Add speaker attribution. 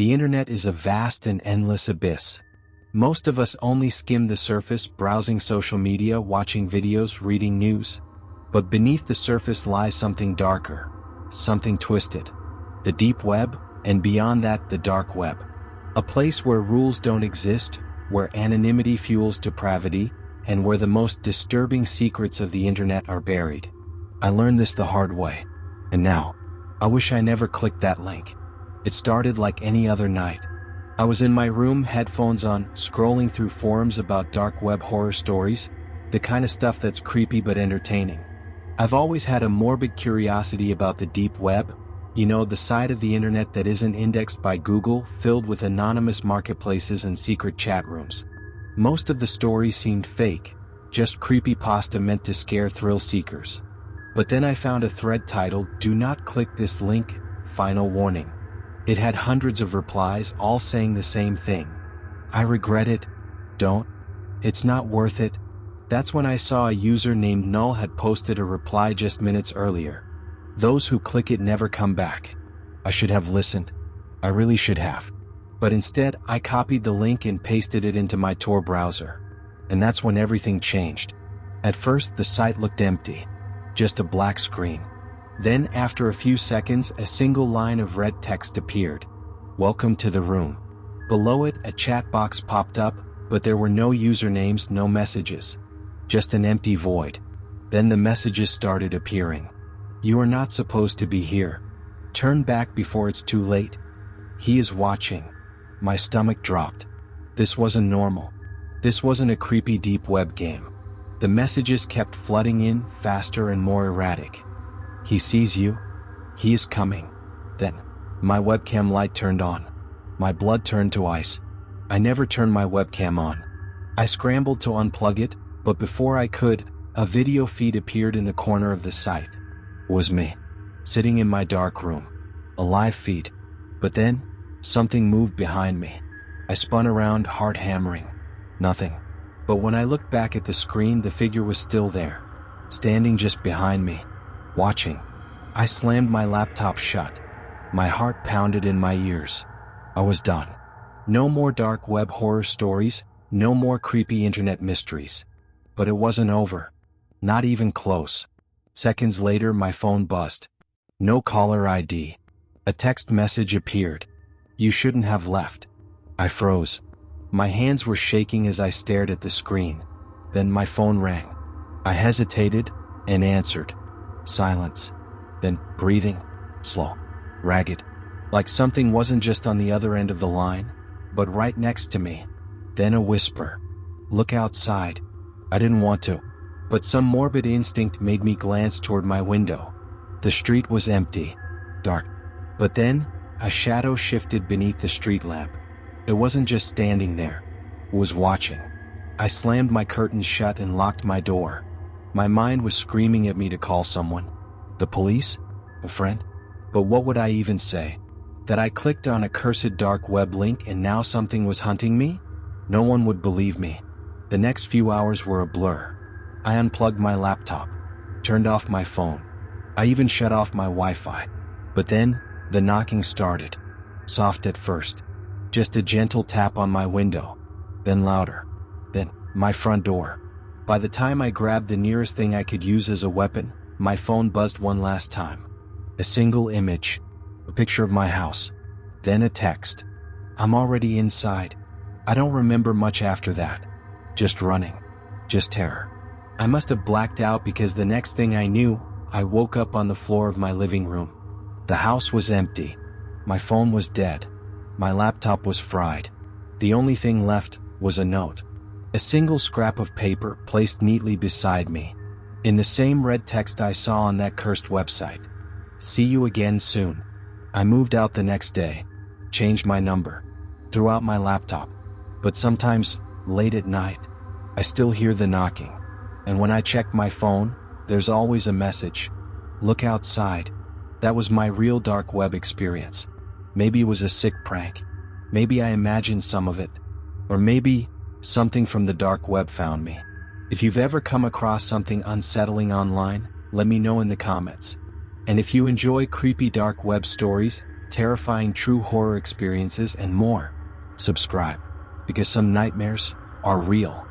Speaker 1: The internet is a vast and endless abyss. Most of us only skim the surface, browsing social media, watching videos, reading news. But beneath the surface lies something darker, something twisted. The deep web, and beyond that, the dark web. A place where rules don't exist, where anonymity fuels depravity, and where the most disturbing secrets of the internet are buried. I learned this the hard way. And now, I wish I never clicked that link. It started like any other night. I was in my room, headphones on, scrolling through forums about dark web horror stories, the kind of stuff that's creepy but entertaining. I've always had a morbid curiosity about the deep web, you know, the side of the internet that isn't indexed by Google, filled with anonymous marketplaces and secret chat rooms. Most of the stories seemed fake, just creepypasta meant to scare thrill seekers. But then I found a thread titled, "Do not click this link, final warning." It had hundreds of replies, all saying the same thing. "I regret it. Don't. It's not worth it." That's when I saw a user named Null had posted a reply just minutes earlier. "Those who click it never come back." I should have listened. I really should have. But instead, I copied the link and pasted it into my Tor browser. And that's when everything changed. At first, the site looked empty. Just a black screen. Then, after a few seconds, a single line of red text appeared. "Welcome to the room." Below it, a chat box popped up, but there were no usernames, no messages. Just an empty void. Then the messages started appearing. "You are not supposed to be here. Turn back before it's too late. He is watching." My stomach dropped. This wasn't normal. This wasn't a creepy deep web game. The messages kept flooding in, faster and more erratic. "He sees you. He is coming." Then, my webcam light turned on. My blood turned to ice. I never turned my webcam on. I scrambled to unplug it, but before I could, a video feed appeared in the corner of the site. It was me, sitting in my dark room. A live feed. But then, something moved behind me. I spun around, heart hammering. Nothing. But when I looked back at the screen, the figure was still there, standing just behind me, watching. I slammed my laptop shut. My heart pounded in my ears. I was done. No more dark web horror stories, no more creepy internet mysteries. But it wasn't over. Not even close. Seconds later, my phone buzzed. No caller ID. A text message appeared. "You shouldn't have left." I froze. My hands were shaking as I stared at the screen. Then my phone rang. I hesitated and answered. Silence. Then breathing. Slow. Ragged. Like something wasn't just on the other end of the line, but right next to me. Then a whisper. "Look outside." I didn't want to, but some morbid instinct made me glance toward my window. The street was empty. Dark. But then, a shadow shifted beneath the street lamp. It wasn't just standing there. It was watching. I slammed my curtains shut and locked my door. My mind was screaming at me to call someone. The police? A friend? But what would I even say? That I clicked on a cursed dark web link and now something was hunting me? No one would believe me. The next few hours were a blur. I unplugged my laptop, turned off my phone. I even shut off my Wi-Fi. But then, the knocking started. Soft at first. Just a gentle tap on my window. Then louder. Then, my front door. By the time I grabbed the nearest thing I could use as a weapon, my phone buzzed one last time. A single image. A picture of my house. Then a text. "I'm already inside." I don't remember much after that. Just running. Just terror. I must have blacked out because the next thing I knew, I woke up on the floor of my living room. The house was empty. My phone was dead. My laptop was fried. The only thing left was a note. A single scrap of paper placed neatly beside me. In the same red text I saw on that cursed website. "See you again soon." I moved out the next day. Changed my number. Threw out my laptop. But sometimes, late at night, I still hear the knocking. And when I check my phone, there's always a message. "Look outside." That was my real dark web experience. Maybe it was a sick prank. Maybe I imagined some of it. Or maybe something from the dark web found me. If you've ever come across something unsettling online, let me know in the comments. And if you enjoy creepy dark web stories, terrifying true horror experiences, and more. Subscribe, because some nightmares are real.